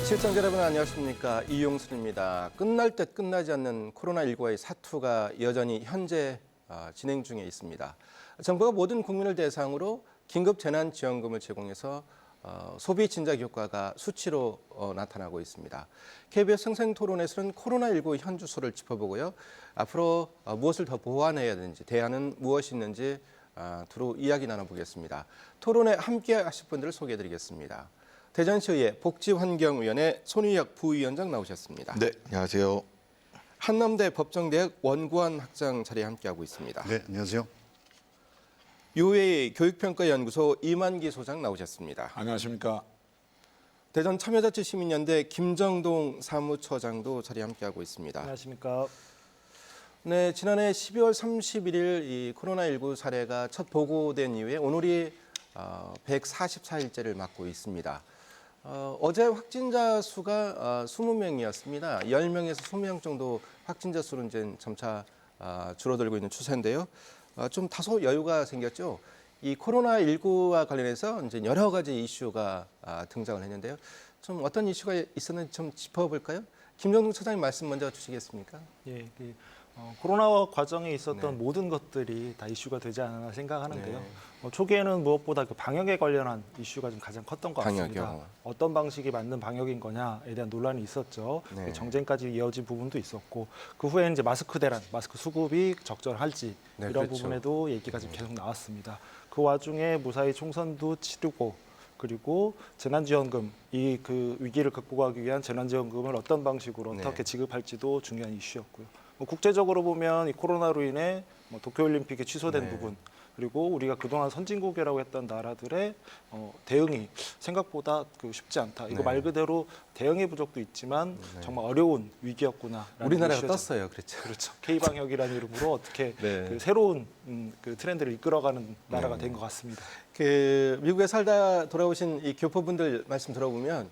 시청자 여러분 안녕하십니까. 이용순입니다. 끝날 듯 끝나지 않는 코로나19와의 사투가 여전히 현재 진행 중에 있습니다. 정부가 모든 국민을 대상으로 긴급 재난지원금을 제공해서 소비 진작 효과가 수치로 나타나고 있습니다. KBS 생생토론에서는 코로나19 현주소를 짚어보고요. 앞으로 무엇을 더 보완해야 되는지, 대안은 무엇이 있는지 두루 이야기 나눠보겠습니다. 토론에 함께 하실 분들을 소개해드리겠습니다. 대전시의회 복지환경위원회 손희혁 부위원장 나오셨습니다. 네, 안녕하세요. 한남대 법정대학 원구환 학장 자리에 함께하고 있습니다. 네, 안녕하세요. 유웨이 교육평가연구소 이만기 소장 나오셨습니다. 안녕하십니까. 대전 참여자치시민연대 김정동 사무처장도 자리에 함께하고 있습니다. 안녕하십니까. 네, 지난해 12월 31일 이 코로나19 사례가 첫 보고된 이후에 오늘이 144일째를 맞고 있습니다. 어제 확진자 수가 20명이었습니다. 10명에서 20명 정도 확진자 수는 이제 점차 줄어들고 있는 추세인데요. 좀 다소 여유가 생겼죠. 이 코로나19와 관련해서 이제 여러 가지 이슈가 등장을 했는데요. 좀 어떤 이슈가 있었는지 좀 짚어볼까요? 김정동 처장님 말씀 먼저 주시겠습니까? 예, 코로나 과정에 있었던 네. 모든 것들이 다 이슈가 되지 않았나 생각하는데요. 네. 초기에는 무엇보다 그 방역에 관련한 이슈가 좀 가장 컸던 것 같습니다. 방역이요. 어떤 방식이 맞는 방역인 거냐에 대한 논란이 있었죠. 네. 정쟁까지 이어진 부분도 있었고 그 후에 이제 마스크 대란, 마스크 수급이 적절할지 네, 이런 그렇죠. 부분에도 얘기가 좀 계속 나왔습니다. 그 와중에 무사히 총선도 치르고 그리고 재난지원금 이 그 위기를 극복하기 위한 재난지원금을 어떤 방식으로 네. 어떻게 지급할지도 중요한 이슈였고요. 국제적으로 보면 이 코로나로 인해 도쿄올림픽이 취소된 네. 부분 그리고 우리가 그동안 선진국이라고 했던 나라들의 대응이 생각보다 쉽지 않다. 이거 네. 말 그대로 대응의 부족도 있지만 정말 어려운 위기였구나. 우리나라가 떴어요. 그렇죠. 그렇죠. K방역이라는 이름으로 어떻게 네. 그 새로운 그 트렌드를 이끌어가는 나라가 된 것 같습니다. 그 미국에 살다 돌아오신 이 교포분들 말씀 들어보면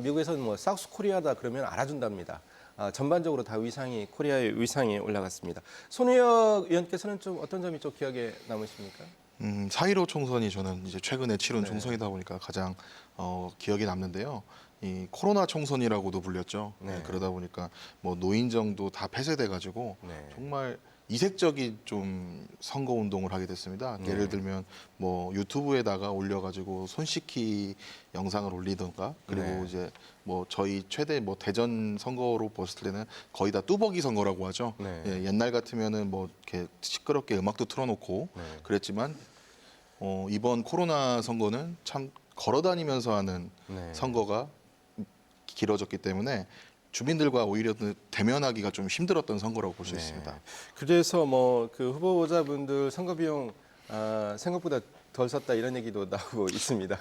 미국에서는 뭐 사우스 코리아다 그러면 알아준답니다. 전반적으로 다 위상이 코리아의 위상이 올라갔습니다. 손혜혁 의원께서는 좀 어떤 점이 좀 기억에 남으십니까? 4.15 총선이 저는 이제 최근에 치른 네. 총선이다 보니까 가장 기억에 남는데요. 이 코로나 총선이라고도 불렸죠. 네. 그러다 보니까 뭐 노인정도 다 폐쇄돼가지고 네. 정말 이색적인 좀 선거 운동을 하게 됐습니다. 네. 예를 들면 뭐 유튜브에다가 올려가지고 손 씻기 영상을 올리던가 그리고 네. 이제 뭐 저희 최대 뭐 대전 선거로 봤을 때는 거의 다 뚜벅이 선거라고 하죠. 네. 예, 옛날 같으면은 뭐 이렇게 시끄럽게 음악도 틀어놓고 네. 그랬지만 이번 코로나 선거는 참 걸어다니면서 하는 네. 선거가 길어졌기 때문에 주민들과 오히려 대면하기가 좀 힘들었던 선거라고 볼 수 네. 있습니다. 그래서 뭐 그 후보자분들 선거 비용 생각보다 덜 썼다 이런 얘기도 나오고 있습니다.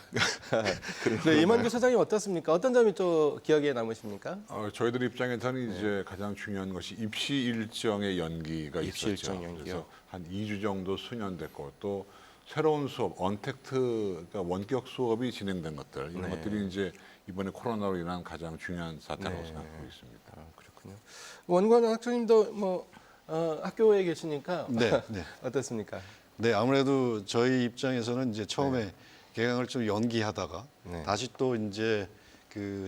네, 이만규 소장님 어떻습니까? 어떤 점이 좀 기억에 남으십니까? 저희들 입장에서는 이제 가장 중요한 것이 입시 일정의 연기가 입시 있었죠. 일정 연기요? 그래서 한 2주 정도 수년됐고 또 새로운 수업, 언택트, 그러니까 원격 수업이 진행된 것들 이런 네. 것들이 이제 이번에 코로나로 인한 가장 중요한 사태라고 네. 생각하고 있습니다. 그렇군요. 원관 학장님도 뭐 학교에 계시니까 네, 네. 어떻습니까? 네, 아무래도 저희 입장에서는 이제 처음에 개강을 좀 연기하다가 네. 다시 또 이제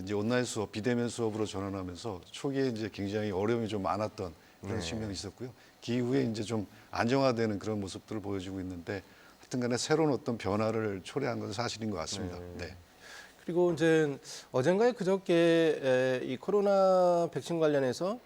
이제 온라인 수업, 비대면 수업으로 전환하면서 초기에 이제 굉장히 어려움이 좀 많았던 그런 네. 측면이 있었고요. 기후에 이제 좀 안정화되는 그런 모습들을 보여주고 있는데 하여튼간에 새로운 어떤 변화를 초래한 건 사실인 것 같습니다. 네. 그리고 이제 어젠가에 그저께 이 코로나 백신 관련해서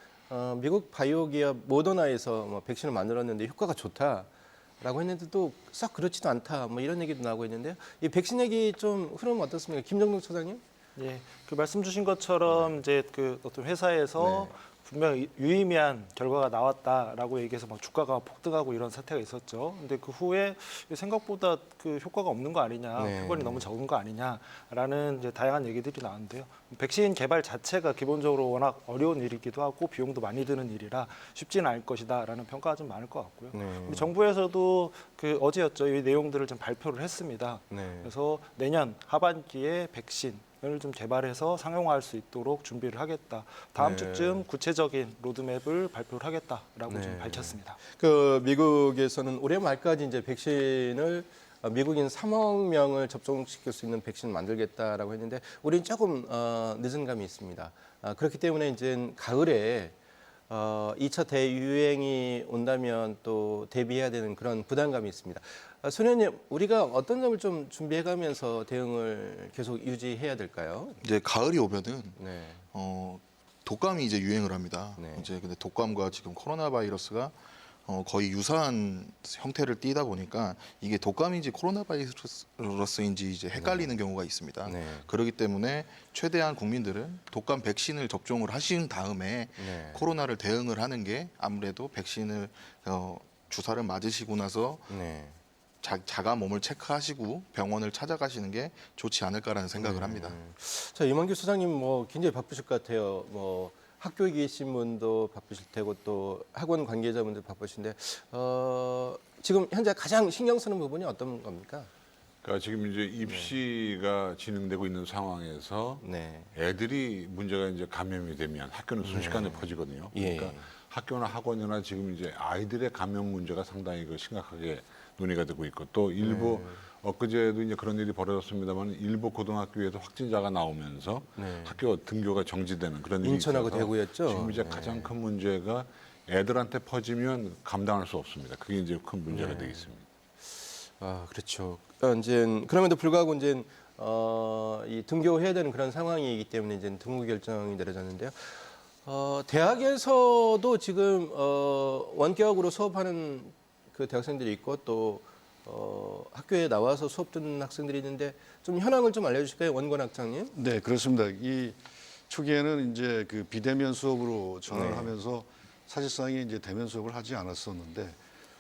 미국 바이오 기업 모더나에서 뭐 백신을 만들었는데 효과가 좋다라고 했는데도 싹 그렇지도 않다 뭐 이런 얘기도 나오고 있는데요. 이 백신 얘기 좀 흐름 어떻습니까? 김정동 처장님? 예, 그 말씀 주신 것처럼 이제 그 어떤 회사에서 분명 유의미한 결과가 나왔다라고 얘기해서 막 주가가 폭등하고 이런 사태가 있었죠. 근데 그 후에 생각보다 그 효과가 없는 거 아니냐, 네. 표본이 너무 적은 거 아니냐라는 이제 다양한 얘기들이 나왔는데요. 백신 개발 자체가 기본적으로 워낙 어려운 일이기도 하고 비용도 많이 드는 일이라 쉽지는 않을 것이다라는 평가가 좀 많을 것 같고요. 네. 우리 정부에서도 그 어제였죠. 이 내용들을 좀 발표를 했습니다. 네. 그래서 내년 하반기에 백신을 좀 개발해서 상용화할 수 있도록 준비를 하겠다. 다음 네. 주쯤 구체적인 로드맵을 발표를 하겠다라고 네. 좀 밝혔습니다. 그 미국에서는 올해 말까지 이제 백신을 미국인 3억 명을 접종시킬 수 있는 백신을 만들겠다라고 했는데 우리는 조금 늦은 감이 있습니다. 그렇기 때문에 이제 가을에 2차 대유행이 온다면 또 대비해야 되는 그런 부담감이 있습니다. 손 의원님, 우리가 어떤 점을 좀 준비해가면서 대응을 계속 유지해야 될까요? 이제 가을이 오면은 네. 독감이 이제 유행을 합니다. 네. 이제 근데 독감과 지금 코로나 바이러스가 거의 유사한 형태를 띠다 보니까 이게 독감인지 코로나 바이러스인지 이제 헷갈리는 경우가 있습니다. 네. 그렇기 때문에 최대한 국민들은 독감 백신을 접종을 하신 다음에 네. 코로나를 대응을 하는 게 아무래도 백신을 주사를 맞으시고 나서 네. 자가 몸을 체크하시고 병원을 찾아가시는 게 좋지 않을까라는 생각을 합니다. 자, 이만규 소장님 뭐 굉장히 바쁘실 것 같아요. 뭐 학교에 계신 분도 바쁘실 테고 또 학원 관계자분들 바쁘신데 지금 현재 가장 신경 쓰는 부분이 어떤 겁니까? 그러니까 지금 이제 입시가 진행되고 있는 상황에서 네. 애들이 문제가 이제 감염이 되면 학교는 순식간에 퍼지거든요. 예. 그러니까 학교나 학원이나 지금 이제 아이들의 감염 문제가 상당히 심각하게 논의가 되고 있고 또 일부 엊그제도 이제 그런 일이 벌어졌습니다만 일부 고등학교에서 확진자가 나오면서 네. 학교 등교가 정지되는 그런 일이 인천하고 있어서 대구였죠? 지금 이제 네. 가장 큰 문제가 애들한테 퍼지면 감당할 수 없습니다. 그게 이제 큰 문제가 네. 되겠습니다. 아, 그렇죠. 이제 그럼에도 불구하고 이제 이 등교해야 되는 그런 상황이기 때문에 이제 등교 결정이 내려졌는데요. 대학에서도 지금 원격으로 수업하는 그 대학생들이 있고 또 학교에 나와서 수업 듣는 학생들이 있는데 좀 현황을 좀 알려주실까요, 원권 학장님? 네, 그렇습니다. 이 초기에는 이제 그 비대면 수업으로 전환을 네. 하면서 사실상이 이제 대면 수업을 하지 않았었는데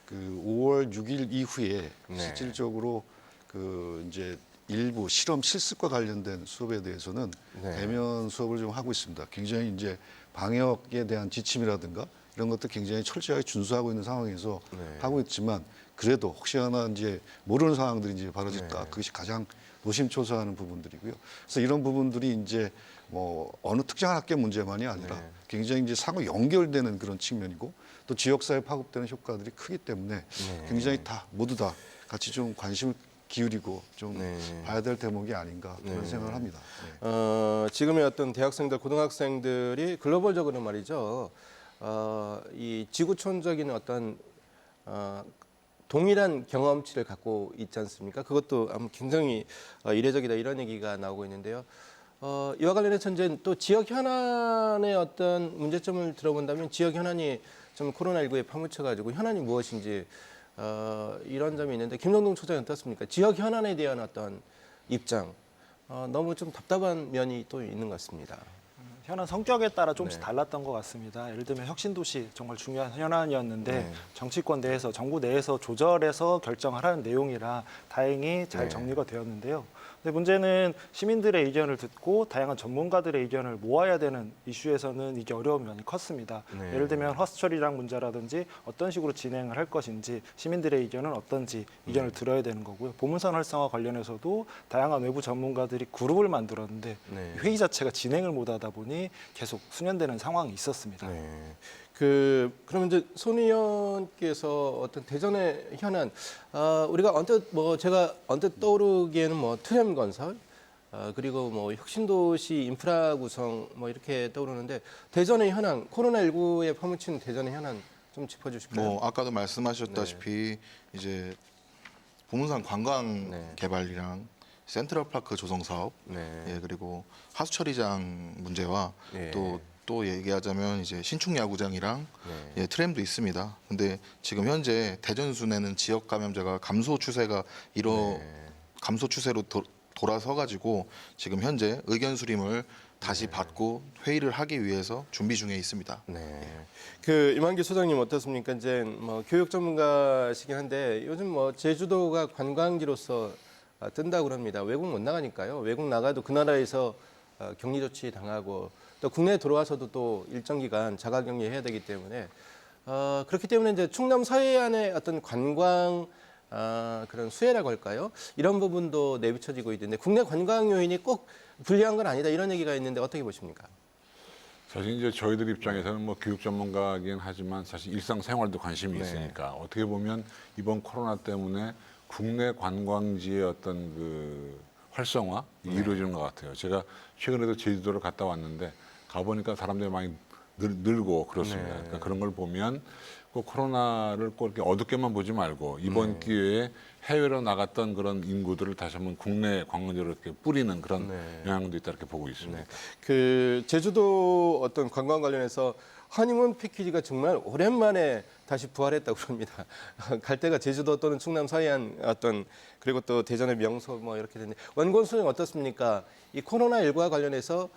그 5월 6일 이후에 네. 실질적으로 그 이제 일부 실험 실습과 관련된 수업에 대해서는 네. 대면 수업을 좀 하고 있습니다. 굉장히 이제 방역에 대한 지침이라든가 이런 것도 굉장히 철저하게 준수하고 있는 상황에서 네. 하고 있지만 그래도 혹시나 이제 모르는 상황들이 이제 벌어졌다. 네. 그것이 가장 노심초사하는 부분들이고요. 그래서 이런 부분들이 이제 뭐 어느 특정한 학교 문제만이 아니라 네. 굉장히 이제 상호 연결되는 그런 측면이고 또 지역사회 파급되는 효과들이 크기 때문에 네. 굉장히 다 모두 다 같이 좀 관심을 기울이고 좀 네. 봐야 될 대목이 아닌가 그런 네. 생각을 합니다. 네. 지금의 어떤 대학생들, 고등학생들이 글로벌적으로 말이죠. 이 지구촌적인 어떤 동일한 경험치를 갖고 있지 않습니까? 그것도 굉장히 이례적이다 이런 얘기가 나오고 있는데요. 이와 관련해서 이제 또 지역 현안의 어떤 문제점을 들어본다면 지역 현안이 좀 코로나19에 파묻혀가지고 현안이 무엇인지 이런 점이 있는데 김정동 소장이 어떻습니까? 지역 현안에 대한 어떤 입장 너무 좀 답답한 면이 또 있는 것 같습니다. 현안 성격에 따라 조금씩 네. 달랐던 것 같습니다. 예를 들면 혁신도시 정말 중요한 현안이었는데 네. 정치권 내에서 정부 내에서 조절해서 결정하라는 내용이라 다행히 잘 네. 정리가 되었는데요. 근데 문제는 시민들의 의견을 듣고 다양한 전문가들의 의견을 모아야 되는 이슈에서는 이게 어려움이 많이 컸습니다. 네. 예를 들면 허스 처리랑 문제라든지 어떤 식으로 진행을 할 것인지 시민들의 의견은 어떤지 의견을 들어야 되는 거고요. 보문선 활성화 관련해서도 다양한 외부 전문가들이 그룹을 만들었는데 네. 회의 자체가 진행을 못하다 보니 계속 수년되는 상황이 있었습니다. 네. 그러면 이제 손 의원께서 어떤 대전의 현안, 우리가 제가 언뜻 떠오르기에는 뭐 트램 건설, 그리고 뭐 혁신도시 인프라 구성 뭐 이렇게 떠오르는데 대전의 현안, 코로나19에 파묻힌 대전의 현안 좀 짚어주실까요? 뭐 아까도 말씀하셨다시피 이제 보문산 관광 네. 개발이랑 센트럴파크 조성 사업, 네. 예, 그리고 하수 처리장 문제와 예. 또 얘기하자면 이제 신축 야구장이랑 네. 예, 트램도 있습니다. 근데 지금 현재 대전 순에는 지역 감염자가 감소 추세가 네. 감소 추세로 돌아서 가지고 지금 현재 의견 수렴을 다시 받고 회의를 하기 위해서 준비 중에 있습니다. 네. 이만기 소장님 어떻습니까? 이제 뭐 교육 전문가시긴 한데 요즘 뭐 제주도가 관광지로서 뜬다고 합니다. 외국 못 나가니까요. 외국 나가도 그 나라에서 격리 조치 당하고 또 국내에 들어와서도 또 일정 기간 자가격리 해야 되기 때문에 그렇기 때문에 이제 충남 서해안의 어떤 관광 그런 수혜라고 할까요? 이런 부분도 내비쳐지고 있는데 국내 관광 요인이 꼭 불리한 건 아니다 이런 얘기가 있는데 어떻게 보십니까? 사실 이제 저희들 입장에서는 뭐 교육 전문가이긴 하지만 사실 일상생활도 관심이 네. 있으니까 어떻게 보면 이번 코로나 때문에 국내 관광지의 어떤 그 활성화 이루어지는 것 같아요. 제가 최근에도 제주도를 갔다 왔는데 가보니까 사람들이 많이 늘고 그렇습니다. 그러니까 그런 걸 보면 꼭 코로나를 꼭 이렇게 어둡게만 보지 말고 이번 기회에 해외로 나갔던 그런 인구들을 다시 한번 국내 관광지로 이렇게 뿌리는 그런 영향도 있다 이렇게 보고 있습니다. 그 제주도 어떤 관광 관련해서 허니문 패키지가 정말 오랜만에 다시 부활했다고 그럽니다. 갈 때가 제주도 또는 충남 서해안 어떤 그리고 또 대전의 명소 뭐 이렇게 됐는데 원곤 수는 어떻습니까? 이 코로나19와 관련해서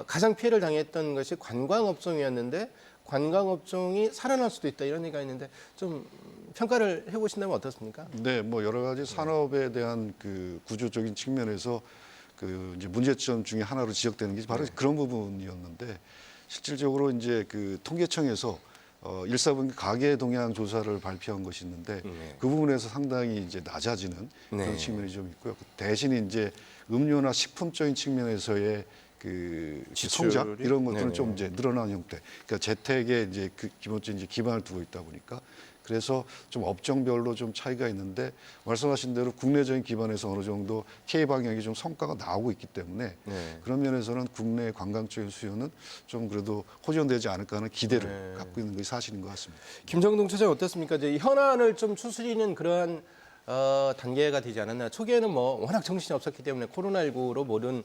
가장 피해를 당했던 것이 관광업종이었는데 관광업종이 살아날 수도 있다 이런 얘기가 있는데 좀 평가를 해보신다면 어떻습니까? 네, 뭐 여러 가지 산업에 대한 그 구조적인 측면에서 그 이제 문제점 중에 하나로 지적되는 게 바로 그런 부분이었는데 실질적으로 이제 그 통계청에서 1사분기 가계 동향 조사를 발표한 것이 있는데 그 부분에서 상당히 이제 낮아지는 그런 측면이 좀 있고요. 대신 이제 음료나 식품적인 측면에서의 그 지출이? 성장 이런 것들은 네네. 좀 이제 늘어난 형태. 그러니까 재택에 이제 그 기본적인 이제 기반을 두고 있다 보니까 그래서 좀 업종별로 좀 차이가 있는데 말씀하신 대로 국내적인 기반에서 어느 정도 K 방향이 좀 성과가 나오고 있기 때문에 그런 면에서는 국내 관광 쪽의 수요는 좀 그래도 호전되지 않을까 하는 기대를 갖고 있는 것이 사실인 것 같습니다. 김정동 처장 어떻습니까? 이제 이 현안을 좀 추스리는 그러한 단계가 되지 않았나. 초기에는 뭐 워낙 정신이 없었기 때문에 코로나19로 모든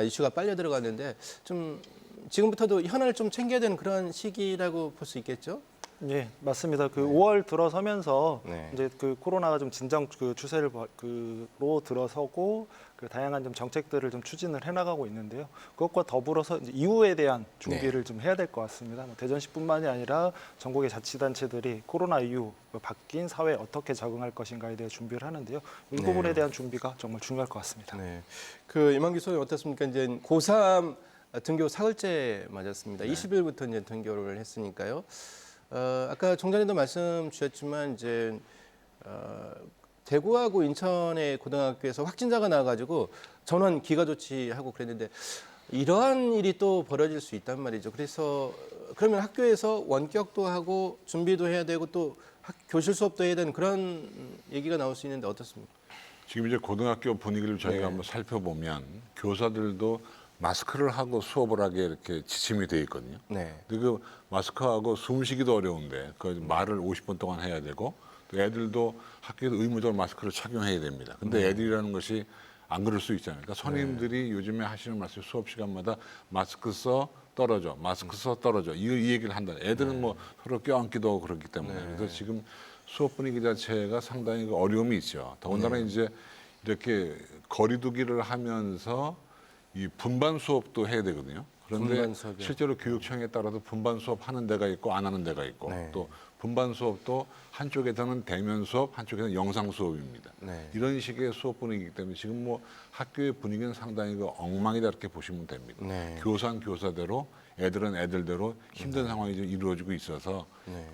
이슈가 빨려 들어갔는데 좀 지금부터도 현안을 좀 챙겨야 되는 그런 시기라고 볼 수 있겠죠? 예, 맞습니다. 그 5월 들어서면서 네. 이제 그 코로나가 좀 진정 그 추세를 그로 들어서고 그 다양한 좀 정책들을 좀 추진을 해나가고 있는데요. 그것과 더불어서 이제 이후에 대한 준비를 좀 해야 될 것 같습니다. 뭐 대전시뿐만이 아니라 전국의 자치단체들이 코로나 이후 바뀐 사회에 어떻게 적응할 것인가에 대해 준비를 하는데요. 이 부분에 대한 준비가 정말 중요할 것 같습니다. 네. 그 임한규 소장님 어떻습니까? 이제 고3 등교 사흘째 맞았습니다. 20일부터 이제 등교를 했으니까요. 아까 종전에도 말씀 주셨지만 이제 대구하고 인천의 고등학교에서 확진자가 나와가지고 전원 기가 조치하고 그랬는데 이러한 일이 또 벌어질 수 있단 말이죠. 그래서 그러면 학교에서 원격도 하고 준비도 해야 되고 또 교실 수업도 해야 되는 그런 얘기가 나올 수 있는데 어떻습니까? 지금 이제 고등학교 분위기를 저희가 한번 살펴보면 교사들도 마스크를 하고 수업을 하게 이렇게 지침이 돼 있거든요. 네. 근데 그 마스크하고 숨쉬기도 어려운데 그 말을 50분 동안 해야 되고 또 애들도 학교에도 의무적으로 마스크를 착용해야 됩니다. 근데 애들이라는 것이 안 그럴 수 있잖아요. 그러니까 선생님들이 요즘에 하시는 말씀 수업 시간마다 마스크 써 떨어져, 마스크 써 떨어져 이 얘기를 한다. 애들은 뭐 서로 껴안기도 하고 그렇기 때문에 그래서 지금 수업 분위기 자체가 상당히 그 어려움이 있죠. 더군다나 이제 이렇게 거리두기를 하면서 이 분반 수업도 해야 되거든요. 그런데 분반 수업이요? 실제로 교육청에 따라서 분반 수업 하는 데가 있고 안 하는 데가 있고 네. 또 분반 수업도 한쪽에서는 대면 수업, 한쪽에서는 영상 수업입니다. 네. 이런 식의 수업 분위기이기 때문에 지금 뭐 학교의 분위기는 상당히 그 엉망이다 이렇게 보시면 됩니다. 네. 교사는 교사대로 애들은 애들대로 힘든 상황이 좀 이루어지고 있어서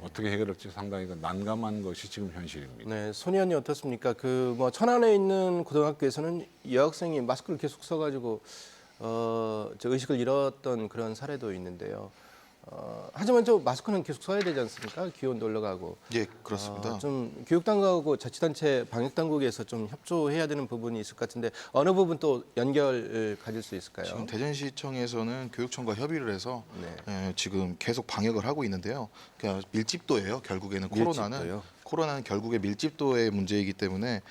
어떻게 해결할지 상당히 그 난감한 것이 지금 현실입니다. 네, 손희 언니 어떻습니까? 그 뭐 천안에 있는 고등학교에서는 여학생이 마스크를 계속 써가지고 저 의식을 잃었던 그런 사례도 있는데요. 하지만 저 마스크는 계속 써야 되지 않습니까? 기온도 올라가고. 예, 그렇습니다. 좀 교육당국하고 자치단체 방역당국에서 좀 협조해야 되는 부분이 있을 것 같은데 어느 부분 또 연결을 가질 수 있을까요? 지금 대전시청에서는 교육청과 협의를 해서 지금 계속 방역을 하고 있는데요. 그러니까 밀집도예요. 결국에는 밀집도요? 코로나는 결국에 밀집도의 문제이기 때문에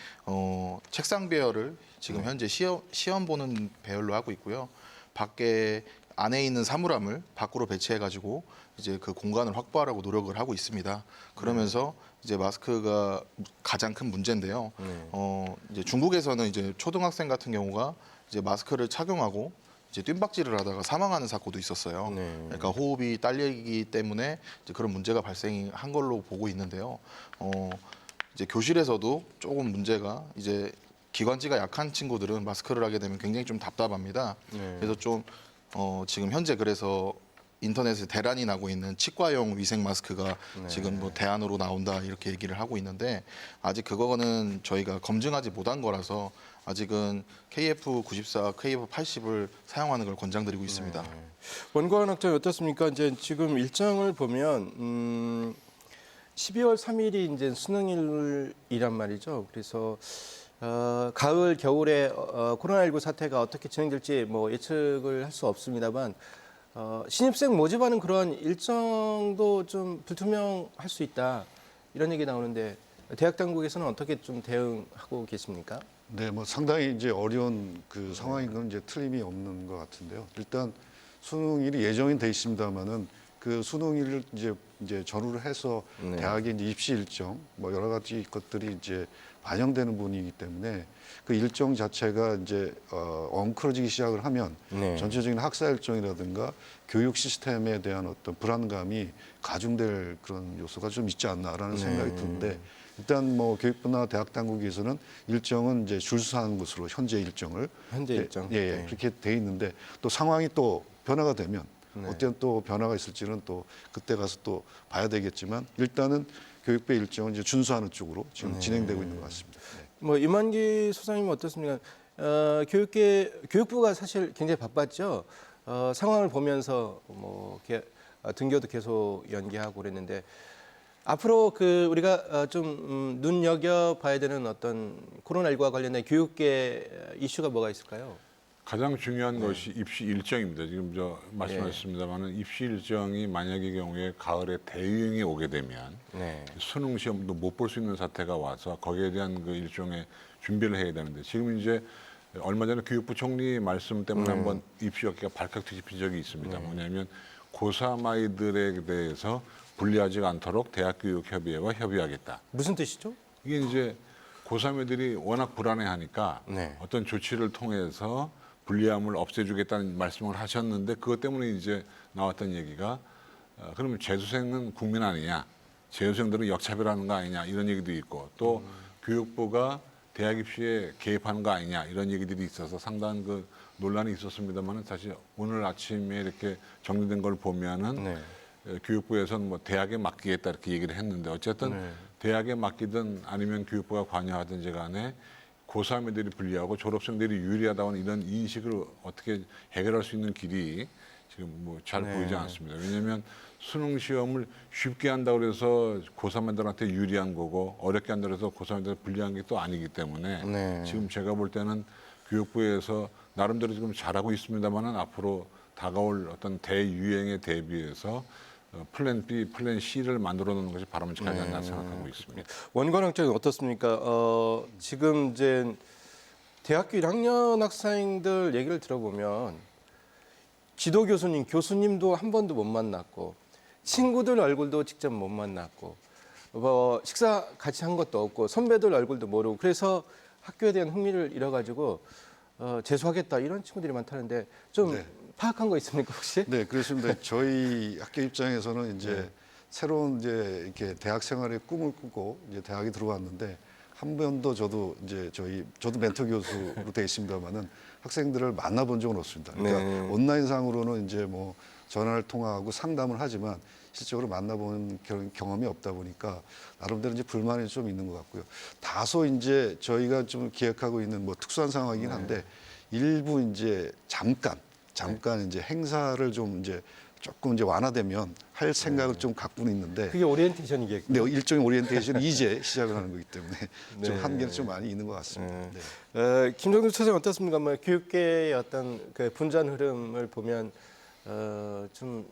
책상 배열을 지금 현재 시험 보는 배열로 하고 있고요. 밖에 안에 있는 사물함을 밖으로 배치해가지고 이제 그 공간을 확보하려고 노력을 하고 있습니다. 그러면서 이제 마스크가 가장 큰 문제인데요. 이제 중국에서는 이제 초등학생 같은 경우가 이제 마스크를 착용하고 이제 뜀박질을 하다가 사망하는 사고도 있었어요. 그러니까 호흡이 딸리기 때문에 이제 그런 문제가 발생한 걸로 보고 있는데요. 이제 교실에서도 조금 문제가 이제 기관지가 약한 친구들은 마스크를 하게 되면 굉장히 좀 답답합니다. 그래서 좀 지금 현재 그래서 인터넷에 대란이 나고 있는 치과용 위생 마스크가 지금 뭐 대안으로 나온다 이렇게 얘기를 하고 있는데 아직 그거는 저희가 검증하지 못한 거라서 아직은 KF94, KF80을 사용하는 걸 권장드리고 있습니다. 원고한 학장이 어떻습니까? 이제 지금 일정을 보면 12월 3일이 이제 수능일이란 말이죠. 그래서 가을, 겨울에 코로나19 사태가 어떻게 진행될지 뭐 예측을 할 수 없습니다만 신입생 모집하는 그런 일정도 좀 불투명할 수 있다 이런 얘기 나오는데 대학 당국에서는 어떻게 좀 대응하고 계십니까? 네, 뭐 상당히 이제 어려운 그 상황인 건 이제 틀림이 없는 것 같은데요. 일단 수능일이 예정이 돼 있습니다만은 그 수능일을 이제 전후를 해서 네. 대학의 이제 입시 일정 뭐 여러 가지 것들이 이제 반영되는 분이기 때문에 그 일정 자체가 이제 엉클어지기 시작을 하면 네. 전체적인 학사 일정이라든가 교육 시스템에 대한 어떤 불안감이 가중될 그런 요소가 좀 있지 않나라는 생각이 드는데 일단 뭐 교육부나 대학 당국에서는 일정은 이제 줄수하는 것으로 현재 일정을 현재 일정. 예, 네. 그렇게 돼 있는데 또 상황이 또 변화가 되면 네. 어떤 또 변화가 있을지는 또 그때 가서 또 봐야 되겠지만 일단은 교육부의 일정은 이제 준수하는 쪽으로 지금 진행되고 있는 것 같습니다. 네. 뭐 임한기 소장님은 어떻습니까? 교육부가 사실 굉장히 바빴죠. 상황을 보면서 뭐 등교도 계속 연기하고 그랬는데 앞으로 우리가 좀 눈여겨 봐야 되는 어떤 코로나19와 관련된 교육계 이슈가 뭐가 있을까요? 가장 중요한 것이 입시 일정입니다. 지금 말씀하셨습니다만은 입시 일정이 만약의 경우에 가을에 대유행이 오게 되면 네. 수능 시험도 못 볼 수 있는 사태가 와서 거기에 대한 그 일종의 준비를 해야 되는데 지금 이제 얼마 전에 교육부 총리 말씀 때문에 한번 입시 업계가 발칵 뒤집힌 적이 있습니다. 뭐냐면 고3 아이들에 대해서 불리하지 않도록 대학교육협의회와 협의하겠다. 무슨 뜻이죠? 이게 이제 고3 애들이 워낙 불안해하니까 네. 어떤 조치를 통해서 불리함을 없애주겠다는 말씀을 하셨는데 그것 때문에 이제 나왔던 얘기가 그러면 재수생은 국민 아니냐, 재수생들은 역차별하는 거 아니냐 이런 얘기도 있고 또 교육부가 대학 입시에 개입하는 거 아니냐 이런 얘기들이 있어서 상당한 그 논란이 있었습니다만은 사실 오늘 아침에 이렇게 정리된 걸 보면은 네. 교육부에서는 뭐 대학에 맡기겠다 이렇게 얘기를 했는데 어쨌든 네. 대학에 맡기든 아니면 교육부가 관여하든지 간에 고3 애들이 불리하고 졸업생들이 유리하다는 이런 인식을 어떻게 해결할 수 있는 길이 지금 뭐 잘 네. 보이지 않습니다. 왜냐하면 수능 시험을 쉽게 한다고 해서 고3 애들한테 유리한 거고 어렵게 한다고 해서 고3 애들 불리한 게 또 아니기 때문에 네. 지금 제가 볼 때는 교육부에서 나름대로 지금 잘하고 있습니다만은 앞으로 다가올 어떤 대유행에 대비해서 플랜 B, 플랜 C를 만들어 놓는 것이 바람직하지 않나 생각하고 있습니다. 원관학 쪽은 어떻습니까? 지금 이제 대학교 1학년 학생들 얘기를 들어보면 지도 교수님도 한 번도 못 만났고 친구들 얼굴도 직접 못 만났고 뭐 식사 같이 한 것도 없고 선배들 얼굴도 모르고 그래서 학교에 대한 흥미를 잃어가지고 재수하겠다 이런 친구들이 많다는데 좀 네. 파악한 거 있습니까 혹시? 네, 그렇습니다. 저희 학교 입장에서는 이제 새로운 이제 이렇게 대학 생활의 꿈을 꾸고 이제 대학에 들어왔는데 한 번도 저도 이제 저도 멘토 교수로 돼 있습니다만은 학생들을 만나본 적은 없습니다. 그러니까 네. 온라인상으로는 이제 뭐 전화를 통화하고 상담을 하지만 실적으로 만나본 경험이 없다 보니까 나름대로 이제 불만이 좀 있는 것 같고요. 다소 이제 저희가 좀 기획하고 있는 뭐 특수한 상황이긴 한데 일부 이제 잠깐 이제 행사를 좀 이제 조금 이제 완화되면 할 생각을 좀 갖고는 있는데 그게 오리엔테이션이겠군요. 네, 일종의 오리엔테이션이 이제 시작을 하는 거기 때문에 좀 네. 한계는 좀 많이 있는 것 같습니다. 네. 네. 김정두 차장 어떻습니까? 뭐 교육계의 어떤 그 분전 흐름을 보면 좀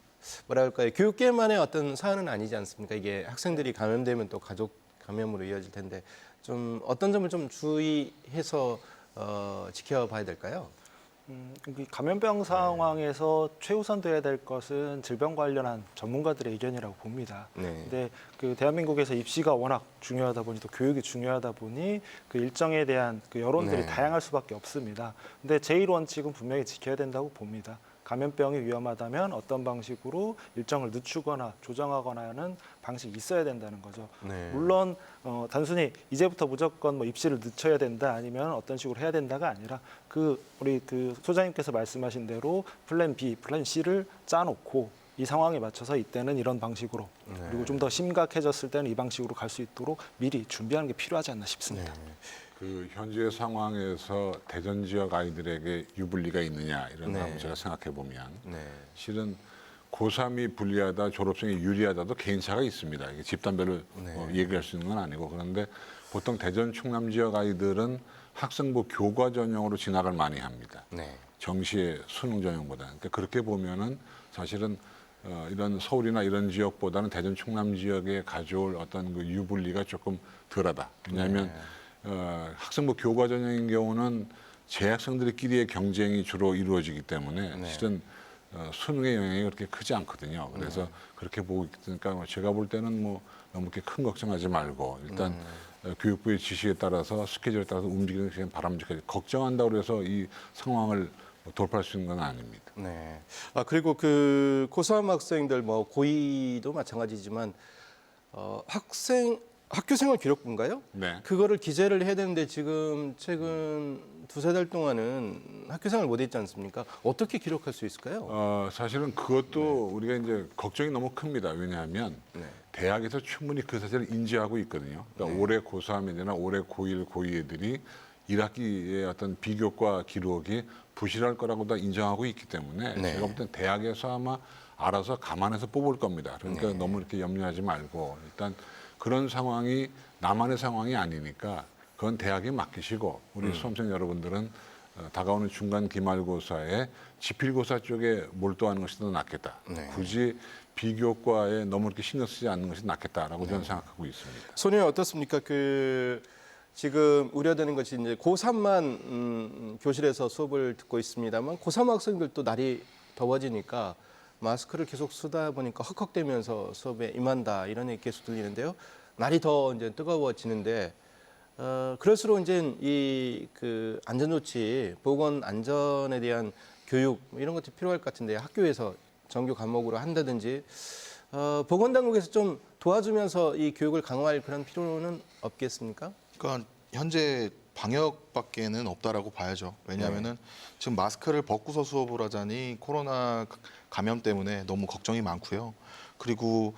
뭐랄까요? 교육계만의 어떤 사안은 아니지 않습니까? 이게 학생들이 감염되면 또 가족 감염으로 이어질 텐데 좀 어떤 점을 좀 주의해서 지켜봐야 될까요? 이 감염병 상황에서 최우선 돼야 될 것은 질병 관련한 전문가들의 의견이라고 봅니다. 네. 근데 그 대한민국에서 입시가 워낙 중요하다 보니 또 교육이 중요하다 보니 그 일정에 대한 그 여론들이 네. 다양할 수밖에 없습니다. 근데 제일 원칙은 분명히 지켜야 된다고 봅니다. 감염병이 위험하다면 어떤 방식으로 일정을 늦추거나 조정하거나 하는 방식이 있어야 된다는 거죠. 네. 물론 단순히 이제부터 무조건 뭐 입시를 늦춰야 된다 아니면 어떤 식으로 해야 된다가 아니라 우리 소장님께서 말씀하신 대로 플랜 B, 플랜 C를 짜놓고 이 상황에 맞춰서 이때는 이런 방식으로 그리고 좀 더 심각해졌을 때는 이 방식으로 갈 수 있도록 미리 준비하는 게 필요하지 않나 싶습니다. 그 현재 상황에서 대전 지역 아이들에게 유불리가 있느냐 이런 거 한번 제가 생각해 보면 네. 실은 고3이 불리하다, 졸업생이 유리하다도 개인차가 있습니다. 이게 집단별로 얘기할 수 있는 건 아니고 그런데 보통 대전 충남 지역 아이들은 학생부 교과 전형으로 진학을 많이 합니다. 네. 정시의 수능 전형보다. 그러니까 그렇게 보면은 사실은 이런 서울이나 이런 지역보다는 대전 충남 지역에 가져올 어떤 그 유불리가 조금 덜하다. 왜냐하면 학생부 교과 전형인 경우는 재학생들끼리의 경쟁이 주로 이루어지기 때문에 실은 수능의 영향이 그렇게 크지 않거든요. 그래서 그렇게 보고 있으니까 제가 볼 때는 뭐 너무 이렇게 큰 걱정하지 말고 일단 교육부의 지시에 따라서 스케줄에 따라서 움직이는 게 바람직하지. 걱정한다고 해서 이 상황을 돌파할 수 있는 건 아닙니다. 네. 아 그리고 그 고3 학생들 뭐 고2도 마찬가지지만 학교 생활 기록부인가요? 네. 그거를 기재를 해야 되는데 지금 최근 두세 달 동안은 학교 생활 못 했지 않습니까? 어떻게 기록할 수 있을까요? 사실은 그것도 우리가 이제 걱정이 너무 큽니다. 왜냐하면 대학에서 충분히 그 사실을 인지하고 있거든요. 그러니까 올해 고3 애들이나 올해 고1, 고2 애들이 1학기의 어떤 비교과 기록이 부실할 거라고 다 인정하고 있기 때문에 네. 제가 볼 땐 대학에서 아마 알아서 감안해서 뽑을 겁니다. 그러니까 너무 이렇게 염려하지 말고 일단 그런 상황이 나만의 상황이 아니니까 그건 대학에 맡기시고 우리 수험생 여러분들은 다가오는 중간 기말고사에 지필고사 쪽에 몰두하는 것이 더 낫겠다. 굳이 비교과에 너무 이렇게 신경 쓰지 않는 것이 낫겠다라고 저는 생각하고 있습니다. 손님 어떻습니까? 그 지금 우려되는 것이 이제 고3만 교실에서 수업을 듣고 있습니다만 고3 학생들도 날이 더워지니까 마스크를 계속 쓰다 보니까 헉헉대면서 수업에 임한다 이런 얘기 계속 들리는데요. 날이 더 이제 뜨거워지는데 그럴수록 이제 이 그 안전 조치, 보건 안전에 대한 교육 이런 것들이 필요할 것 같은데 학교에서 정규 과목으로 한다든지 보건 당국에서 좀 도와주면서 이 교육을 강화할 그런 필요는 없겠습니까? 그러니까 현재 방역밖에는 없다라고 봐야죠. 왜냐하면은 지금 마스크를 벗고서 수업을 하자니 코로나 감염 때문에 너무 걱정이 많고요. 그리고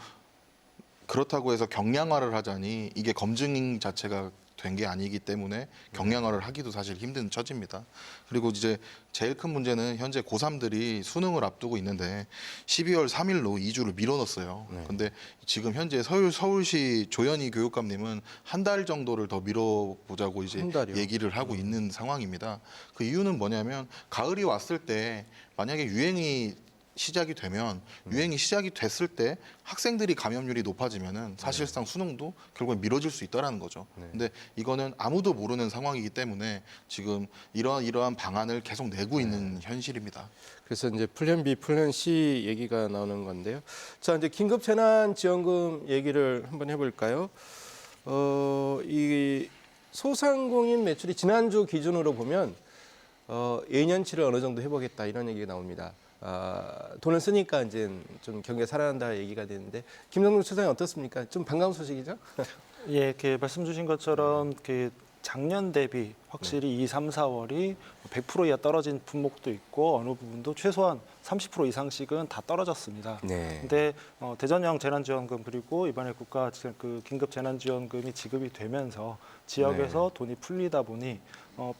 그렇다고 해서 경량화를 하자니 이게 검증 자체가 된 게 아니기 때문에 경량화를 하기도 사실 힘든 처지입니다. 그리고 이제 제일 큰 문제는 현재 고3들이 수능을 앞두고 있는데 12월 3일로 2주를 밀어넣었어요. 근데 지금 현재 서울시 조현희 교육감님은 한 달 정도를 더 밀어보자고 이제 한 달이요? 얘기를 하고 있는 상황입니다. 그 이유는 뭐냐면 가을이 왔을 때 만약에 유행이 시작이 됐을 때 학생들이 감염률이 높아지면은 사실상 수능도 결국엔 미뤄질 수 있다라는 거죠. 근데 이거는 아무도 모르는 상황이기 때문에 지금 이러한 방안을 계속 내고 있는 현실입니다. 그래서 이제 플랜 B, 플랜 C 얘기가 나오는 건데요. 자, 이제 긴급 재난 지원금 얘기를 한번 해볼까요? 이 소상공인 매출이 지난주 기준으로 보면 예년치를 어느 정도 해보겠다 이런 얘기가 나옵니다. 돈을 쓰니까 이제 좀 경기가 살아난다 얘기가 되는데 김성근 수장이 어떻습니까? 좀 반가운 소식이죠? 예, 이렇게 말씀 주신 것처럼 그 작년 대비 확실히 2, 3, 4월이 100% 이하 떨어진 품목도 있고 어느 부분도 최소한 30% 이상씩은 다 떨어졌습니다. 네. 근데 대전형 재난지원금 그리고 이번에 국가 그 긴급 재난지원금이 지급이 되면서 지역에서 돈이 풀리다 보니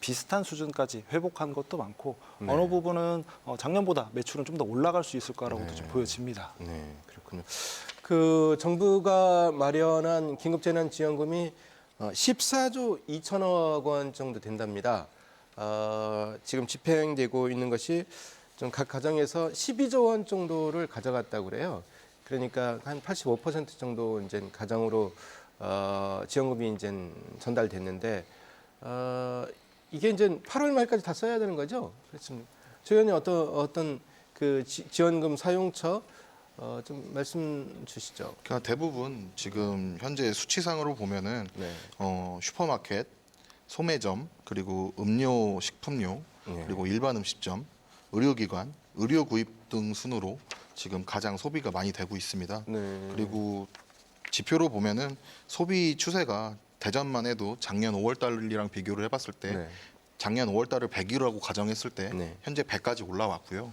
비슷한 수준까지 회복한 것도 많고 어느 부분은 작년보다 매출은 좀 더 올라갈 수 있을 거라고도 좀 보여집니다. 네, 그렇군요. 그 정부가 마련한 긴급 재난 지원금이 14조 2천억 원 정도 된답니다. 지금 집행되고 있는 것이 좀 각 가정에서 12조 원 정도를 가져갔다고 그래요. 그러니까 한 85% 정도 이제 가정으로 지원금이 이제 전달됐는데 이게 이제 8월 말까지 다 써야 되는 거죠. 그렇습니다. 조 의원님 어떤 그 지원금 사용처 좀 말씀 주시죠. 그러니까 대부분 지금 현재 수치상으로 보면은 슈퍼마켓, 소매점, 그리고 음료, 식품료, 그리고 일반 음식점, 의료기관, 의료 구입 등 순으로 지금 가장 소비가 많이 되고 있습니다. 네. 그리고 지표로 보면은 소비 추세가 대전만 해도 작년 5월 달이랑 비교를 해봤을 때 네. 작년 5월 달을 100이라고 가정했을 때 네. 현재 100까지 올라왔고요.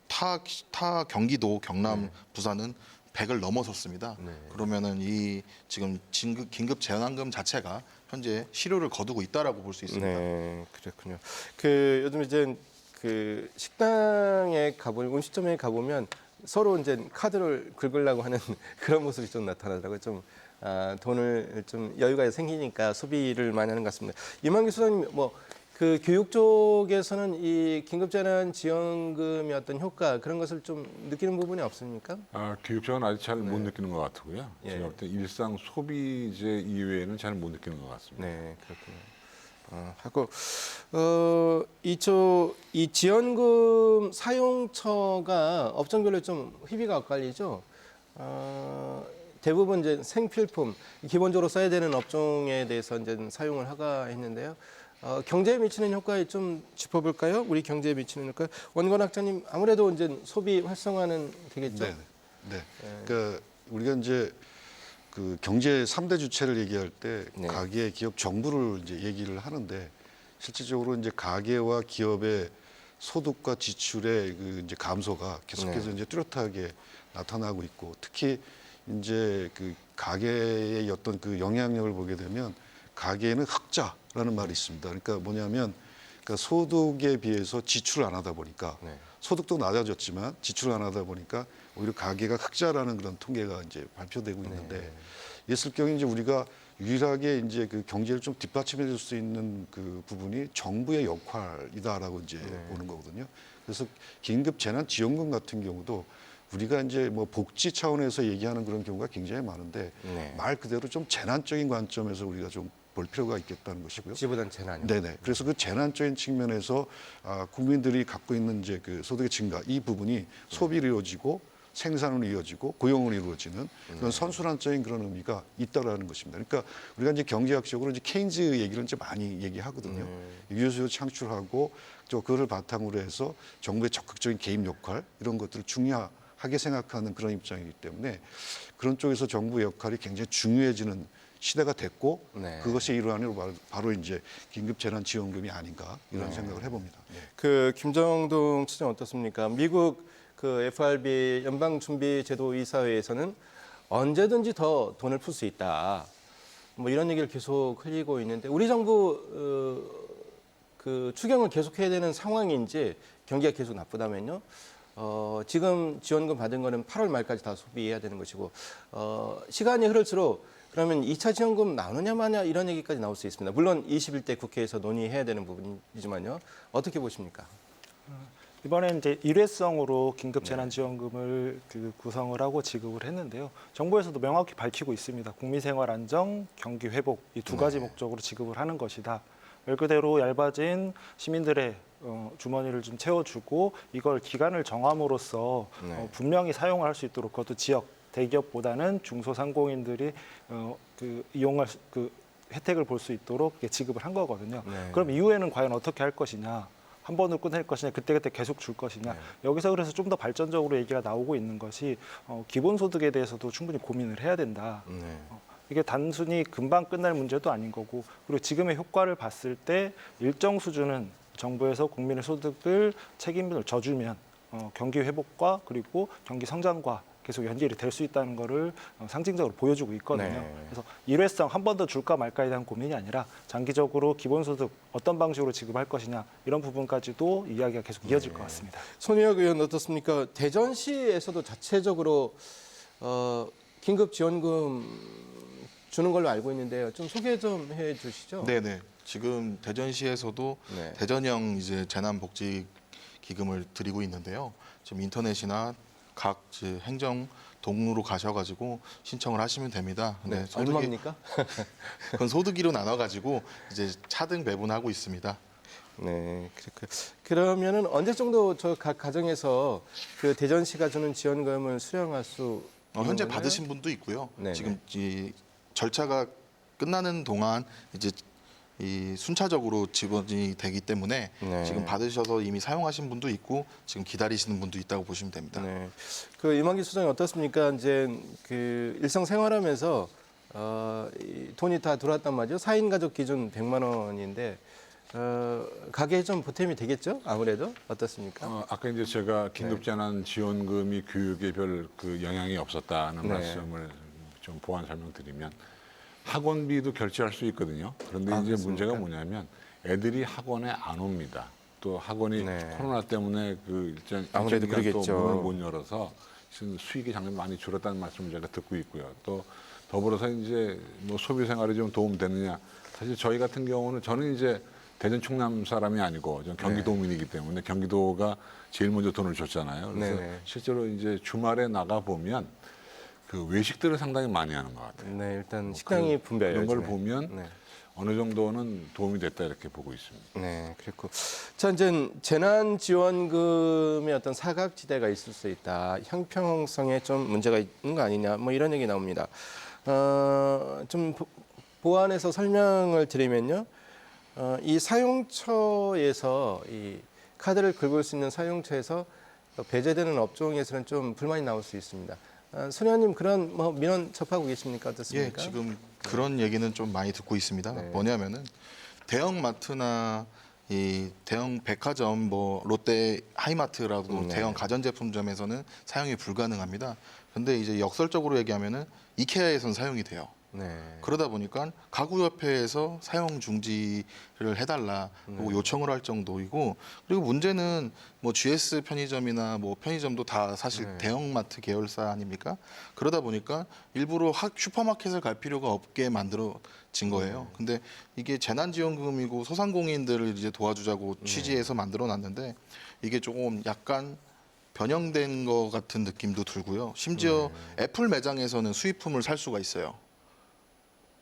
타 경기도, 경남, 부산은 100을 넘어섰습니다. 네. 그러면은 이 지금 긴급 재난금 자체가 현재 실효를 거두고 있다라고 볼 수 있습니다. 네, 그렇군요. 그 요즘 이제 그 식당에 가보면 음식점에 가보면 서로 이제 카드를 긁으려고 하는 그런 모습이 좀 나타나더라고요. 좀 돈을 좀 여유가 생기니까 소비를 많이 하는 것 같습니다. 이만기 소장님, 뭐 그 교육 쪽에서는 이 긴급재난지원금의 어떤 효과 그런 것을 좀 느끼는 부분이 없습니까? 교육적은 아직 잘 못 느끼는 것 같고요. 예. 제가 볼 때 일상 소비재 이외에는 잘 못 느끼는 것 같습니다. 네, 그렇군요. 하고 이 지원금 사용처가 업종별로 좀 희비가 엇갈리죠. 대부분 이제 생필품 기본적으로 써야 되는 업종에 대해서 이제 사용을 허가했는데요. 경제에 미치는 효과에 좀 짚어볼까요? 우리 경제에 미치는 효과. 원건 학장님, 아무래도 이제 소비 활성화는 되겠죠. 네. 그러니까 우리가 이제 그 경제 3대 주체를 얘기할 때 네. 가계, 기업, 정부를 이제 얘기를 하는데 실질적으로 이제 가계와 기업의 소득과 지출의 그 이제 감소가 계속해서 네. 이제 뚜렷하게 나타나고 있고 특히 이제 그 가계의 어떤 그 영향력을 보게 되면 가계에는 흑자라는 말이 있습니다. 그러니까 뭐냐면 그러니까 소득에 비해서 지출을 안 하다 보니까 네. 소득도 낮아졌지만 지출을 안 하다 보니까 오히려 가계가 흑자라는 그런 통계가 이제 발표되고 있는데 있을 경우에 이제 우리가 유일하게 이제 그 경제를 좀 뒷받침해 줄 수 있는 그 부분이 정부의 역할이다라고 이제 보는 거거든요. 그래서 긴급 재난 지원금 같은 경우도 우리가 이제 뭐 복지 차원에서 얘기하는 그런 경우가 굉장히 많은데 네. 말 그대로 좀 재난적인 관점에서 우리가 좀 볼 필요가 있겠다는 것이고요. 복지보단 재난이요. 네네. 그래서 그 재난적인 측면에서 국민들이 갖고 있는 이제 그 소득의 증가 이 부분이 소비로 이루어지고 생산으로 이어지고 고용으로 이루어지는 그런 선순환적인 그런 의미가 있다라는 것입니다. 그러니까 우리가 이제 경제학적으로 이제 케인즈 얘기를 이제 많이 얘기하거든요. 유효수요 창출하고 또 그거를 바탕으로 해서 정부의 적극적인 개입 역할 이런 것들을 중요하게 생각하는 그런 입장이기 때문에 그런 쪽에서 정부 역할이 굉장히 중요해지는 시대가 됐고 네. 그것의 일환으로 바로 이제 긴급재난지원금이 아닌가 이런 생각을 해봅니다. 네. 그 김정동 측은 어떻습니까? 미국 그 FRB 연방준비제도 이사회에서는 언제든지 더 돈을 풀 수 있다. 뭐 이런 얘기를 계속 흘리고 있는데 우리 정부 그 추경을 계속해야 되는 상황인지 경기가 계속 나쁘다면요. 지금 지원금 받은 거는 8월 말까지 다 소비해야 되는 것이고 시간이 흐를수록 그러면 2차 지원금 나오느냐 마냐 이런 얘기까지 나올 수 있습니다. 물론 21대 국회에서 논의해야 되는 부분이지만요. 어떻게 보십니까? 이번에 이제 일회성으로 긴급 재난지원금을 그 구성을 하고 지급을 했는데요. 정부에서도 명확히 밝히고 있습니다. 국민생활 안정, 경기 회복 이 두 가지 목적으로 지급을 하는 것이다. 말 그대로 얇아진 시민들의 주머니를 좀 채워주고 이걸 기간을 정함으로써 분명히 사용을 할 수 있도록 그것도 지역 대기업보다는 중소상공인들이 그 이용할 그 혜택을 볼 수 있도록 지급을 한 거거든요. 네. 그럼 이후에는 과연 어떻게 할 것이냐? 한 번으로 끝낼 것이냐, 그때그때 계속 줄 것이냐. 여기서 그래서 좀 더 발전적으로 얘기가 나오고 있는 것이 기본소득에 대해서도 충분히 고민을 해야 된다. 이게 단순히 금방 끝날 문제도 아닌 거고 그리고 지금의 효과를 봤을 때 일정 수준은 정부에서 국민의 소득을 책임을 져주면 경기 회복과 그리고 경기 성장과 계속 연결이 될 수 있다는 거를 상징적으로 보여주고 있거든요. 네. 그래서 일회성 한 번 더 줄까 말까에 대한 고민이 아니라 장기적으로 기본소득 어떤 방식으로 지급할 것이냐 이런 부분까지도 이야기가 계속 이어질 것 같습니다. 손희혁 의원 어떻습니까? 대전시에서도 자체적으로 긴급 지원금 주는 걸로 알고 있는데요. 좀 소개 좀 해주시죠. 네네. 지금 대전시에서도 네. 대전형 이제 재난복지 기금을 드리고 있는데요. 지금 인터넷이나 각 행정 동으로 가셔가지고 신청을 하시면 됩니다. 네, 소득이- 얼마입니까? 그건 소득위로 나눠가지고 이제 차등 배분하고 있습니다. 네, 그러면은 언제 정도 저 각 가정에서 그 대전시가 주는 지원금을 수령할 수 있는 현재 거나요? 받으신 분도 있고요. 네네. 지금 이 절차가 끝나는 동안 이제 이 순차적으로 지원이 되기 때문에 네. 지금 받으셔서 이미 사용하신 분도 있고 지금 기다리시는 분도 있다고 보시면 됩니다. 네. 그 이만기 수장이 어떻습니까? 이제 그 일상생활하면서 이 돈이 다 들어왔단 말이죠. 4인 가족 기준 100만 원인데 가게에 좀 보탬이 되겠죠? 아무래도 어떻습니까? 아까 이제 제가 긴급재난지원금이 교육에 별 그 영향이 없었다는 네. 말씀을 좀 보완 설명드리면 학원비도 결제할 수 있거든요. 그런데 이제 그렇습니까? 문제가 뭐냐면 애들이 학원에 안 옵니다. 또 학원이 네. 코로나 때문에 그 아무래도 일정 기간 또 그러겠죠. 문을 못 열어서 수익이 작년 많이 줄었다는 말씀을 제가 듣고 있고요. 또 더불어서 이제 뭐 소비 생활에 좀 도움되느냐. 사실 저희 같은 경우는 저는 이제 대전 충남 사람이 아니고 전 경기도민이기 때문에 경기도가 제일 먼저 돈을 줬잖아요. 그래서 네네. 실제로 이제 주말에 나가 보면 그 외식들을 상당히 많이 하는 것 같아요. 네, 일단 식당이 분배해요. 그런 걸 요즘에. 보면 네. 어느 정도는 도움이 됐다 이렇게 보고 있습니다. 네, 그렇고. 자, 이제 재난지원금의 어떤 사각지대가 있을 수 있다. 형평성에 좀 문제가 있는 거 아니냐. 뭐 이런 얘기 나옵니다. 좀 보완해서 설명을 드리면요. 이 사용처에서 이 카드를 긁을 수 있는 사용처에서 배제되는 업종에서는 좀 불만이 나올 수 있습니다. 손 의원님 그런 뭐 민원 접하고 계십니까? 예, 어떻습니까? 지금 그런 얘기는 좀 많이 듣고 있습니다. 네. 뭐냐면은 대형 마트나 이 대형 백화점, 뭐 롯데 하이마트라고 네. 대형 가전제품점에서는 사용이 불가능합니다. 근데 이제 역설적으로 얘기하면은 이케아에선 사용이 돼요. 네. 그러다 보니까 가구협회에서 사용 중지를 해달라 그리고 요청을 할 정도이고, 그리고 문제는 뭐 GS 편의점이나 뭐 편의점도 다 사실 네. 대형마트 계열사 아닙니까? 그러다 보니까 일부러 슈퍼마켓을 갈 필요가 없게 만들어진 거예요. 근데 이게 재난지원금이고 소상공인들을 이제 도와주자고 취지해서 만들어놨는데 이게 조금 약간 변형된 것 같은 느낌도 들고요. 심지어 애플 매장에서는 수입품을 살 수가 있어요.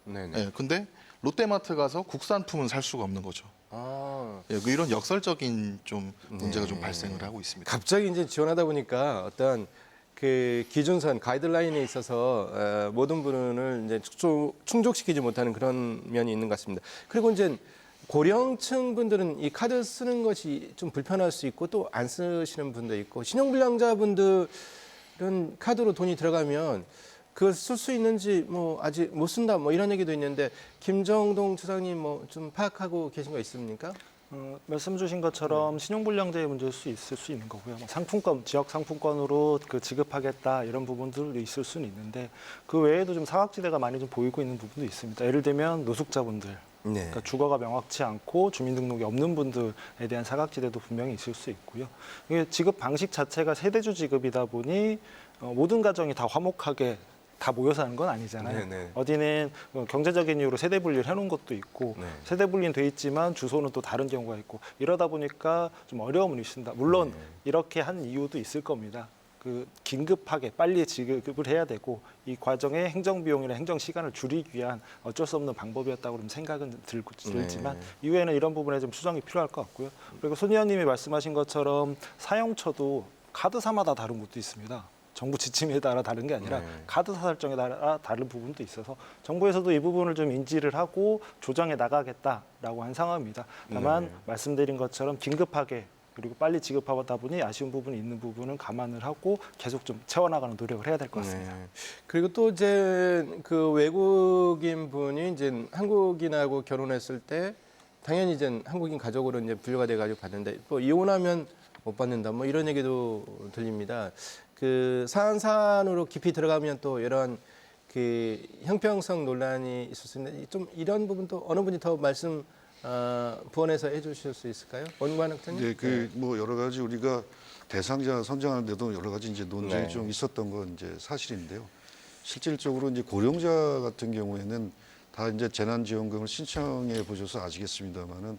네네. 예, 근데 롯데마트 가서 국산품은 살 수가 없는 거죠. 아, 예, 이런 역설적인 좀 문제가 좀 네. 발생을 하고 있습니다. 갑자기 이제 지원하다 보니까 어떤 그 기준선 가이드라인에 있어서 모든 부분을 이제 충족시키지 못하는 그런 면이 있는 것 같습니다. 그리고 이제 고령층 분들은 이 카드 쓰는 것이 좀 불편할 수 있고 또 안 쓰시는 분도 있고 신용불량자 분들은 카드로 돈이 들어가면 그걸 쓸 수 있는지 뭐 아직 못 쓴다 뭐 이런 얘기도 있는데 김정동 주장님 뭐 좀 파악하고 계신 거 있습니까? 말씀 주신 것처럼 신용불량자의 문제일 수 있을 수 있는 거고요. 뭐 상품권, 지역 상품권으로 그 지급하겠다 이런 부분들도 있을 수는 있는데 그 외에도 좀 사각지대가 많이 좀 보이고 있는 부분도 있습니다. 예를 들면 노숙자분들, 네. 그러니까 주거가 명확치 않고 주민등록이 없는 분들에 대한 사각지대도 분명히 있을 수 있고요. 이게 지급 방식 자체가 세대주 지급이다 보니 모든 가정이 다 화목하게 다 모여서 하는 건 아니잖아요. 네네. 어디는 경제적인 이유로 세대 분리를 해놓은 것도 있고 네. 세대 분리는 돼 있지만 주소는 또 다른 경우가 있고 이러다 보니까 좀 어려움을 있습니다. 물론 네. 이렇게 한 이유도 있을 겁니다. 그 긴급하게 빨리 지급을 해야 되고 이 과정의 행정 비용이나 행정 시간을 줄이기 위한 어쩔 수 없는 방법이었다고 좀 생각은 들지만 네. 이후에는 이런 부분에 좀 수정이 필요할 것 같고요. 그리고 손 의원님이 말씀하신 것처럼 사용처도 카드사마다 다른 것도 있습니다. 정부 지침에 따라 다른 게 아니라 네. 카드사 설정에 따라 다른 부분도 있어서 정부에서도 이 부분을 좀 인지를 하고 조정해 나가겠다라고 한 상황입니다. 다만 네. 말씀드린 것처럼 긴급하게 그리고 빨리 지급하다 보니 아쉬운 부분이 있는 부분은 감안을 하고 계속 좀 채워나가는 노력을 해야 될 것 같습니다. 네. 그리고 또 이제 그 외국인 분이 이제 한국인하고 결혼했을 때 당연히 이제 한국인 가족으로 이제 분류가 돼가지고 받는데 또 이혼하면 못 받는다 뭐 이런 얘기도 들립니다. 그 사안으로 깊이 들어가면 또 이런 그 형평성 논란이 있을 수 있는데 좀 이런 부분도 어느 분이 더 말씀 부원해서 해주실 수 있을까요? 원관 학장님? 네, 그 뭐 여러 가지 우리가 대상자 선정하는데도 여러 가지 이제 논쟁이 네. 좀 있었던 건 이제 사실인데요. 실질적으로 이제 고령자 같은 경우에는 다 이제 재난지원금을 신청해 보셔서 아시겠습니다만은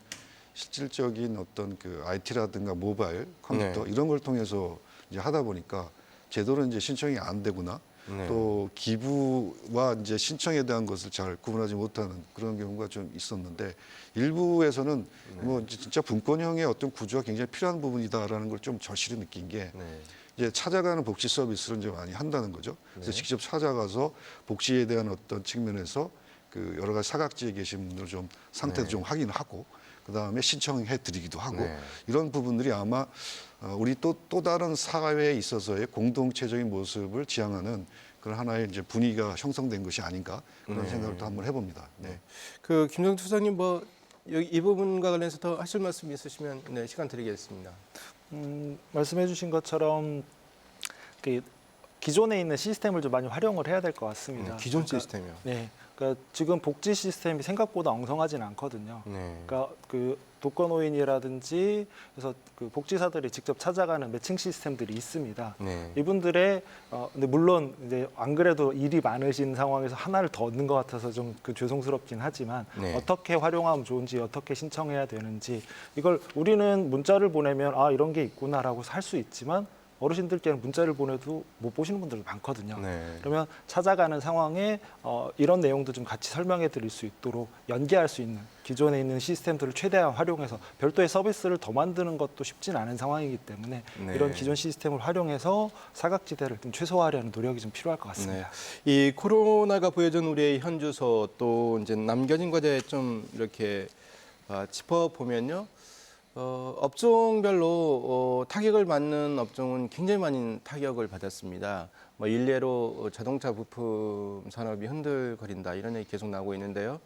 실질적인 어떤 그 IT라든가 모바일 컴퓨터 네. 이런 걸 통해서 이제 하다 보니까 제대로 이제 신청이 안 되거나 네. 또 기부와 이제 신청에 대한 것을 잘 구분하지 못하는 그런 경우가 좀 있었는데 일부에서는 뭐 이제 진짜 분권형의 어떤 구조가 굉장히 필요한 부분이다라는 걸 좀 절실히 느낀 게 네. 이제 찾아가는 복지 서비스를 이제 많이 한다는 거죠. 그래서 네. 직접 찾아가서 복지에 대한 어떤 측면에서 그 여러 가지 사각지에 계신 분들 좀 상태도 네. 좀 확인하고 그 다음에 신청해 드리기도 하고 네. 이런 부분들이 아마 우리 또 다른 사회에 있어서의 공동체적인 모습을 지향하는 그런 하나의 이제 분위기가 형성된 것이 아닌가 그런 네. 생각을 또 한번 해봅니다. 네. 그 김정주 수장님 뭐 여기 이 부분과 관련해서 더 하실 말씀 있으시면 네, 시간 드리겠습니다. 말씀해주신 것처럼 그 기존에 있는 시스템을 좀 많이 활용을 해야 될 것 같습니다. 기존 그러니까, 시스템이요. 네, 그러니까 지금 복지 시스템이 생각보다 엉성하진 않거든요. 네. 그러니까 그 독거노인이라든지 그래서 그 복지사들이 직접 찾아가는 매칭 시스템들이 있습니다. 네. 이분들의 근데 물론 이제 안 그래도 일이 많으신 상황에서 하나를 더 얻는 것 같아서 좀 그 죄송스럽긴 하지만 네. 어떻게 활용하면 좋은지 어떻게 신청해야 되는지 이걸 우리는 문자를 보내면 아 이런 게 있구나라고 할 수 있지만 어르신들께는 문자를 보내도 못 보시는 분들도 많거든요. 네. 그러면 찾아가는 상황에 이런 내용도 좀 같이 설명해 드릴 수 있도록 연계할 수 있는 기존에 있는 시스템들을 최대한 활용해서 별도의 서비스를 더 만드는 것도 쉽진 않은 상황이기 때문에 네. 이런 기존 시스템을 활용해서 사각지대를 좀 최소화하려는 노력이 좀 필요할 것 같습니다. 네. 이 코로나가 보여준 우리의 현주소 또 이제 남겨진 과제 좀 이렇게 짚어 보면요. 업종별로 타격을 받는 업종은 굉장히 많은 타격을 받았습니다. 뭐 일례로 자동차 부품 산업이 흔들거린다 이런 얘기 계속 나오고 있는데요.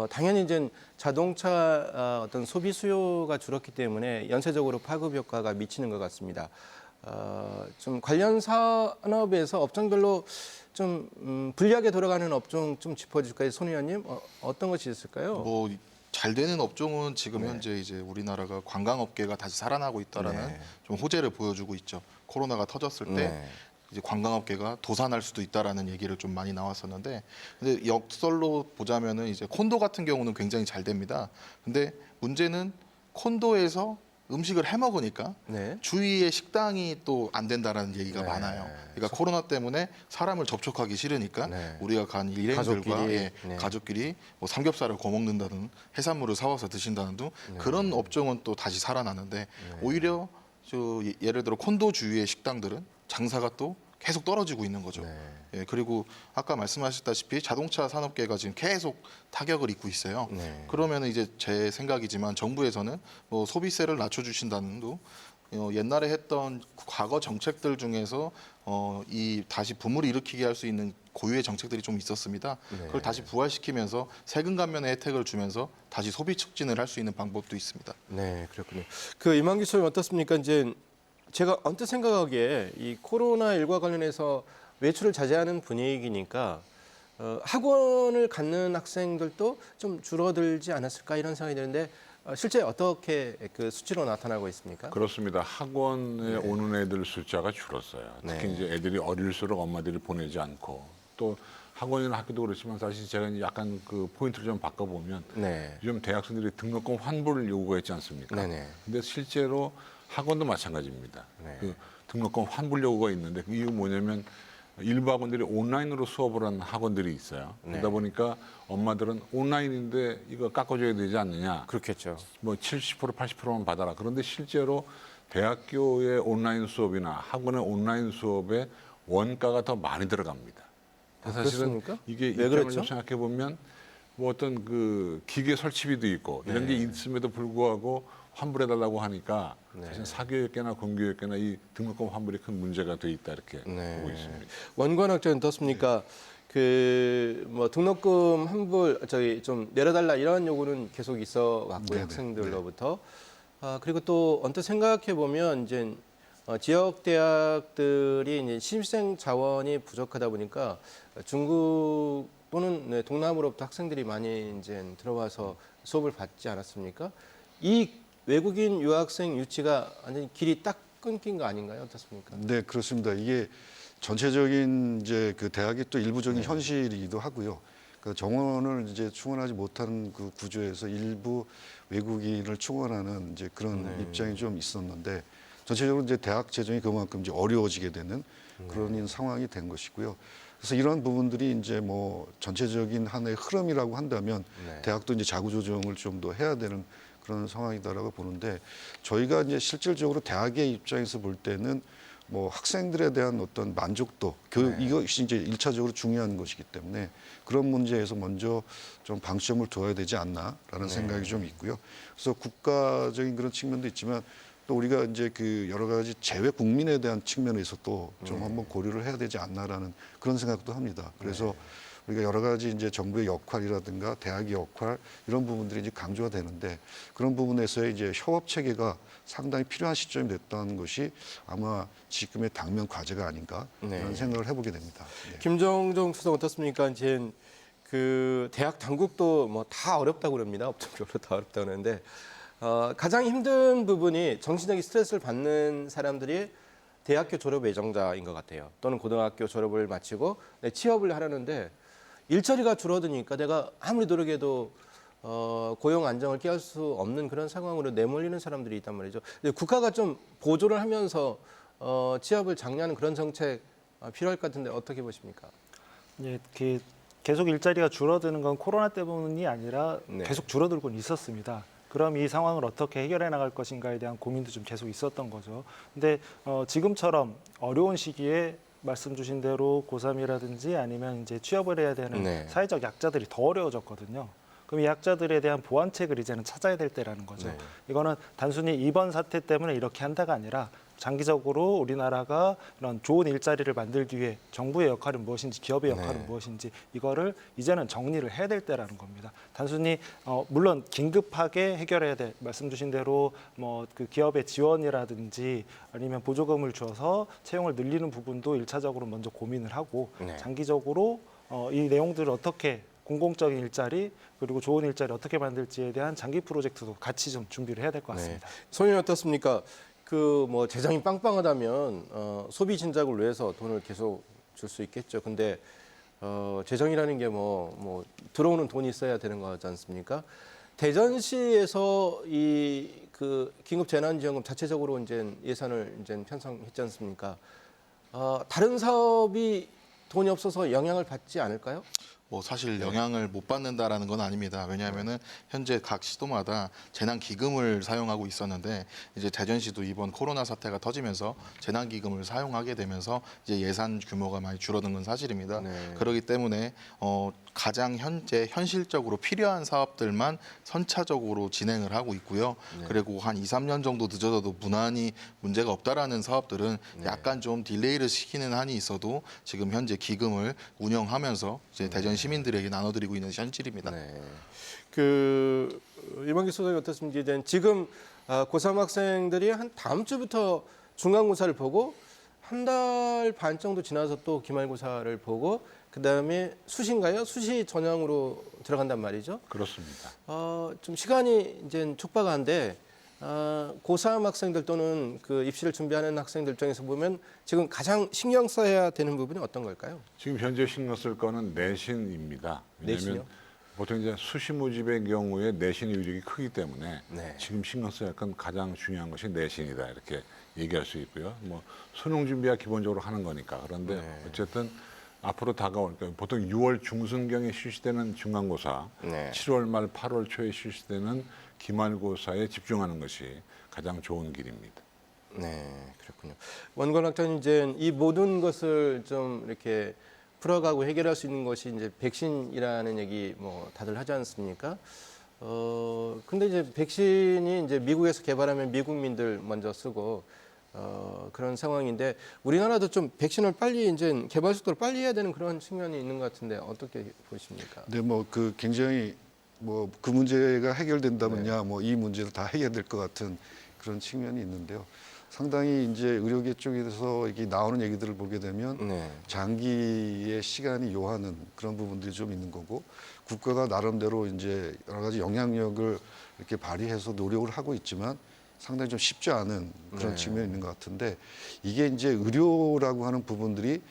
당연히 이제 자동차 어떤 소비 수요가 줄었기 때문에 연쇄적으로 파급 효과가 미치는 것 같습니다. 좀 관련 산업에서 업종별로 좀 불리하게 돌아가는 업종 좀 짚어줄까요, 손 의원님? 어떤 것이 있을까요? 뭐 잘 되는 업종은 지금 네. 현재 이제 우리나라가 관광업계가 다시 살아나고 있다라는 네. 좀 호재를 보여주고 있죠. 코로나가 터졌을 때 네. 이제 관광업계가 도산할 수도 있다라는 얘기를 좀 많이 나왔었는데, 근데 역설로 보자면은 이제 콘도 같은 경우는 굉장히 잘 됩니다. 근데 문제는 콘도에서 음식을 해 먹으니까 네. 주위에 식당이 또 안 된다라는 얘기가 네. 많아요. 그러니까 코로나 때문에 사람을 접촉하기 싫으니까 네. 우리가 간 일행들과 가족끼리, 네. 가족끼리 뭐 삼겹살을 구워 먹는다든 해산물을 사와서 드신다는 등 그런 업종은 또 다시 살아나는데 오히려 예를 들어 콘도 주위의 식당들은 장사가 또 계속 떨어지고 있는 거죠. 네. 예, 그리고 아까 말씀하셨다시피 자동차 산업계가 지금 계속 타격을 입고 있어요. 네. 그러면 이제 제 생각이지만 정부에서는 뭐 소비세를 낮춰주신다는 도 옛날에 했던 과거 정책들 중에서 이 다시 붐을 일으키게 할 수 있는 고유의 정책들이 좀 있었습니다. 네. 그걸 다시 부활시키면서 세금 감면의 혜택을 주면서 다시 소비 촉진을 할 수 있는 방법도 있습니다. 네, 그렇군요. 그 임한기 소님 어떻습니까? 이제 제가 언뜻 생각하기에 이 코로나19와 관련해서 외출을 자제하는 분위기니까 학원을 갖는 학생들도 좀 줄어들지 않았을까 이런 생각이 드는데 실제 어떻게 그 수치로 나타나고 있습니까? 그렇습니다. 학원에 오는 애들 숫자가 줄었어요. 특히 네. 이제 애들이 어릴수록 엄마들이 보내지 않고 또 학원이나 학교도 그렇지만 사실 제가 이제 약간 그 포인트를 좀 바꿔보면 네. 요즘 대학생들이 등록금 환불을 요구가 있지 않습니까? 네네. 근데 실제로 학원도 마찬가지입니다. 네. 그 등록금 환불 요구가 있는데 그 이유 뭐냐면 일부 학원들이 온라인으로 수업을 하는 학원들이 있어요. 네. 그러다 보니까 엄마들은 온라인인데 이거 깎아줘야 되지 않느냐. 그렇겠죠. 뭐 70% 80%만 받아라. 그런데 실제로 대학교의 온라인 수업이나 학원의 온라인 수업에 원가가 더 많이 들어갑니다. 사실은 그렇습니까? 이게 왜 입장을 그렇죠? 좀 생각해 보면 뭐 어떤 그 기계 설치비도 있고 이런 게 있음에도 불구하고 환불해달라고 하니까 사실 사교육계나 공교육계나 이 등록금 환불이 큰 문제가 돼 있다 이렇게 보고 있습니다. 원관학자는 어떻습니까? 그 뭐 등록금 환불 저기 좀 내려달라 이런 요구는 계속 있어 왔고요 네네. 학생들로부터. 그리고 또 언뜻 생각해 보면 이제 지역 대학들이 이제 신입생 자원이 부족하다 보니까 중국 또는 동남으로부터 학생들이 많이 이제 들어와서 수업을 받지 않았습니까? 이 외국인 유학생 유치가 완전히 길이 딱 끊긴 거 아닌가요? 어떻습니까? 네, 그렇습니다. 이게 전체적인 이제 그 대학의 또 일부적인 현실이기도 하고요. 그 정원을 이제 충원하지 못하는 그 구조에서 일부 외국인을 충원하는 이제 그런 입장이 좀 있었는데 전체적으로 이제 대학 재정이 그만큼 이제 어려워지게 되는 그런 상황이 된 것이고요. 그래서 이러한 부분들이 이제 뭐 전체적인 하나의 흐름이라고 한다면 대학도 이제 자구 조정을 좀 더 해야 되는 그런 상황이다라고 보는데 저희가 이제 실질적으로 대학의 입장에서 볼 때는 뭐 학생들에 대한 어떤 만족도 이것이 이제 일차적으로 중요한 것이기 때문에 그런 문제에서 먼저 좀 방점을 둬야 되지 않나라는 생각이 좀 있고요. 그래서 국가적인 그런 측면도 있지만 또 우리가 이제 그 여러 가지 재외 국민에 대한 측면에서 또 좀 한번 고려를 해야 되지 않나라는 그런 생각도 합니다. 그래서 우리가 여러 가지 이제 정부의 역할이라든가 대학의 역할 이런 부분들이 이제 강조가 되는데 그런 부분에서의 이제 협업 체계가 상당히 필요한 시점이 됐다는 것이 아마 지금의 당면 과제가 아닌가 이런 생각을 해보게 됩니다. 네. 김정정 수석 어떻습니까? 이제 그 대학 당국도 뭐 다 어렵다고 그럽니다. 업종별로 다 어렵다고 그러는데 가장 힘든 부분이 정신적인 스트레스를 받는 사람들이 대학교 졸업 예정자인 것 같아요. 또는 고등학교 졸업을 마치고 취업을 하려는데 일자리가 줄어드니까 내가 아무리 노력해도 고용 안정을 깨할 수 없는 그런 상황으로 내몰리는 사람들이 있단 말이죠. 국가가 좀 보조를 하면서 취업을 장려하는 그런 정책 필요할 것 같은데 어떻게 보십니까? 예, 계속 일자리가 줄어드는 건 코로나 때문이 아니라 네. 계속 줄어들고는 있었습니다. 그럼 이 상황을 어떻게 해결해 나갈 것인가에 대한 고민도 좀 계속 있었던 거죠. 근데 지금처럼 어려운 시기에 말씀 주신 대로 고3이라든지 아니면 이제 취업을 해야 되는 네. 사회적 약자들이 더 어려워졌거든요. 그럼 이 약자들에 대한 보완책을 이제는 찾아야 될 때라는 거죠. 네. 이거는 단순히 이번 사태 때문에 이렇게 한다가 아니라 장기적으로 우리나라가 이런 좋은 일자리를 만들기 위해 정부의 역할은 무엇인지 기업의 역할은 네. 무엇인지 이거를 이제는 정리를 해야 될 때라는 겁니다. 단순히 물론 긴급하게 해결해야 될 말씀 주신 대로 뭐 그 기업의 지원이라든지 아니면 보조금을 줘서 채용을 늘리는 부분도 일차적으로 먼저 고민을 하고 네. 장기적으로 이 내용들을 어떻게 공공적인 일자리 그리고 좋은 일자리 어떻게 만들지에 대한 장기 프로젝트도 같이 좀 준비를 해야 될 것 같습니다. 소연이 어떻습니까? 뭐 재정이 빵빵하다면 소비 진작을 위해서 돈을 계속 줄 수 있겠죠. 근데 재정이라는 게 뭐 들어오는 돈이 있어야 되는 거지 않습니까? 대전시에서 이 긴급 재난지원금 자체적으로 이제 예산을 이제 편성했지 않습니까? 다른 사업이 돈이 없어서 영향을 받지 않을까요? 뭐 사실 영향을 못 받는다라는 건 아닙니다. 왜냐하면은 현재 각 시도마다 재난 기금을 사용하고 있었는데 이제 대전시도 이번 코로나 사태가 터지면서 재난 기금을 사용하게 되면서 이제 예산 규모가 많이 줄어든 건 사실입니다. 네. 그렇기 때문에 가장 현재 현실적으로 필요한 사업들만 선차적으로 진행을 하고 있고요. 그리고 한 2, 3년 정도 늦어져도 무난히 문제가 없다라는 사업들은 약간 좀 딜레이를 시키는 한이 있어도 지금 현재 기금을 운영하면서 이제 대전 시민들에게 나눠드리고 있는 현실입니다. 네. 이만기 소장이 어떻습니까? 이제 지금 고3 학생들이 한 다음 주부터 중간고사를 보고 한 달 반 정도 지나서 또 기말고사를 보고 그다음에 수시인가요? 수시 전형으로 들어간단 말이죠. 그렇습니다. 좀 시간이 이제 촉박한데 고3 학생들 또는 입시를 준비하는 학생들 입장에서 보면 지금 가장 신경 써야 되는 부분이 어떤 걸까요? 지금 현재 신경 쓸 거는 내신입니다. 내신이요? 왜냐하면 보통 이제 수시 모집의 경우에 내신 이력이 크기 때문에 네. 지금 신경 써야 할 건 가장 중요한 것이 내신이다 이렇게 얘기할 수 있고요. 뭐 수능 준비야 기본적으로 하는 거니까. 그런데 네. 어쨌든 앞으로 다가올 그러니까 보통 6월 중순경에 실시되는 중간고사, 네. 7월 말 8월 초에 실시되는 기말고사에 집중하는 것이 가장 좋은 길입니다. 네, 그렇군요. 원건 학장님 이제 이 모든 것을 좀 이렇게 풀어가고 해결할 수 있는 것이 이제 백신이라는 얘기 뭐 다들 하지 않습니까? 근데 이제 백신이 이제 미국에서 개발하면 미국민들 먼저 쓰고 그런 상황인데 우리나라도 좀 백신을 빨리 이제 개발 속도를 빨리 해야 되는 그런 측면이 있는 것 같은데 어떻게 보십니까? 네, 굉장히 그 문제가 해결된다면야 이 문제를 다 해결될 것 같은 그런 측면이 있는데요. 상당히 이제 의료계 쪽에서 이게 나오는 얘기들을 보게 되면 네. 장기의 시간이 요하는 그런 부분들이 좀 있는 거고 국가가 나름대로 이제 여러 가지 영향력을 이렇게 발휘해서 노력을 하고 있지만 상당히 좀 쉽지 않은 그런 네. 측면이 있는 것 같은데 이게 이제 의료라고 하는 부분들이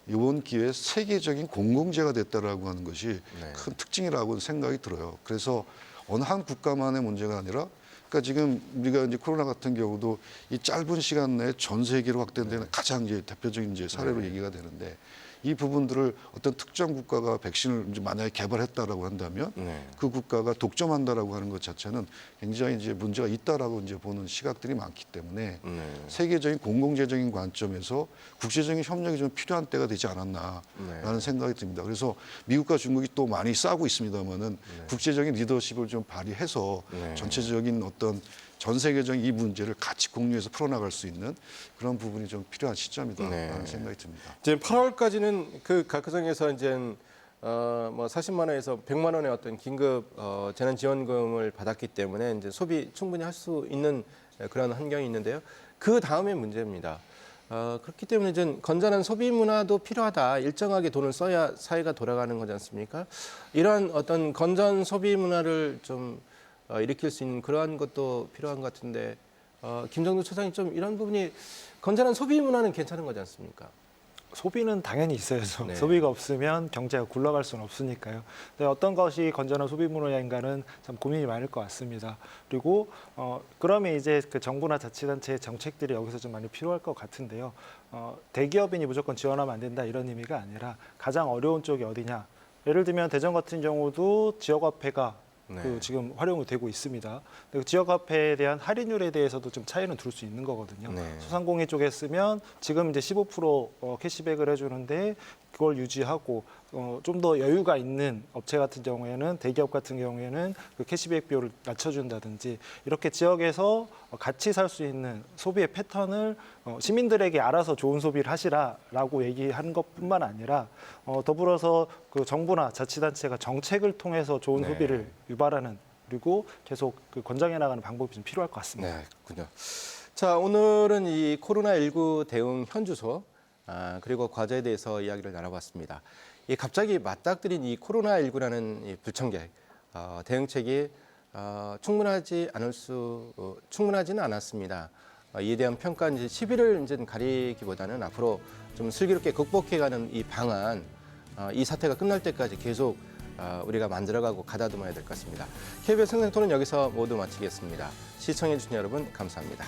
이번 기회에 세계적인 공공재가 됐다라고 하는 것이 네. 큰 특징이라고 생각이 들어요. 그래서 어느 한 국가만의 문제가 아니라 그러니까 지금 우리가 이제 코로나 같은 경우도 이 짧은 시간 내에 전 세계로 확대되는 가장 이제 대표적인 이제 사례로 얘기가 되는데 이 부분들을 어떤 특정 국가가 백신을 이제 만약에 개발했다라고 한다면 네. 그 국가가 독점한다라고 하는 것 자체는 굉장히 이제 문제가 있다라고 이제 보는 시각들이 많기 때문에 네. 세계적인 공공재적인 관점에서 국제적인 협력이 좀 필요한 때가 되지 않았나라는 생각이 듭니다. 그래서 미국과 중국이 또 많이 싸우고 있습니다만은 국제적인 리더십을 좀 발휘해서 네. 전체적인 어떤 전 세계적인 이 문제를 같이 공유해서 풀어나갈 수 있는 그런 부분이 좀 필요한 시점이다라는 생각이 듭니다. 이제 8월까지는 각 가정에서 이제 뭐 40만 원에서 100만 원의 어떤 긴급 재난 지원금을 받았기 때문에 이제 소비 충분히 할 수 있는 그런 환경이 있는데요. 그 다음에 문제입니다. 그렇기 때문에 이제 건전한 소비 문화도 필요하다. 일정하게 돈을 써야 사회가 돌아가는 거지 않습니까? 이러한 어떤 건전 소비 문화를 좀 일으킬 수 있는 그러한 것도 필요한 것 같은데 김정도 처장이 좀 이런 부분이 건전한 소비 문화는 괜찮은 거지 않습니까? 소비는 당연히 있어야죠. 네. 소비가 없으면 경제가 굴러갈 수는 없으니까요. 근데 어떤 것이 건전한 소비 문화인가는 참 고민이 많을 것 같습니다. 그리고 그러면 이제 그 정부나 자치단체의 정책들이 여기서 좀 많이 필요할 것 같은데요. 대기업인이 무조건 지원하면 안 된다 이런 의미가 아니라 가장 어려운 쪽이 어디냐. 예를 들면 대전 같은 경우도 지역화폐가 네. 그 지금 활용이 되고 있습니다. 그 지역화폐에 대한 할인율에 대해서도 좀 차이는 둘 수 있는 거거든요. 네. 소상공인 쪽에 쓰면 지금 이제 15% 캐시백을 해주는데 그걸 유지하고 좀 더 여유가 있는 업체 같은 경우에는 대기업 같은 경우에는 그 캐시백 비율을 낮춰준다든지 이렇게 지역에서 같이 살 수 있는 소비의 패턴을 시민들에게 알아서 좋은 소비를 하시라라고 얘기하는 것뿐만 아니라 더불어서 그 정부나 자치단체가 정책을 통해서 좋은 네. 소비를 유발하는 그리고 계속 그 권장해 나가는 방법이 좀 필요할 것 같습니다. 네, 그렇군요. 자, 오늘은 이 코로나19 대응 현주소 그리고 과제에 대해서 이야기를 나눠봤습니다. 이 갑자기 맞닥뜨린 이 코로나19라는 이 불청객 대응책이 충분하지는 않았습니다. 이에 대한 평가는 이제 시비를 이제 가리기보다는 앞으로 좀 슬기롭게 극복해가는 이 방안, 이 사태가 끝날 때까지 계속 우리가 만들어가고 가다듬어야 될 것 같습니다. KBS 생생토론 여기서 모두 마치겠습니다. 시청해주신 여러분 감사합니다.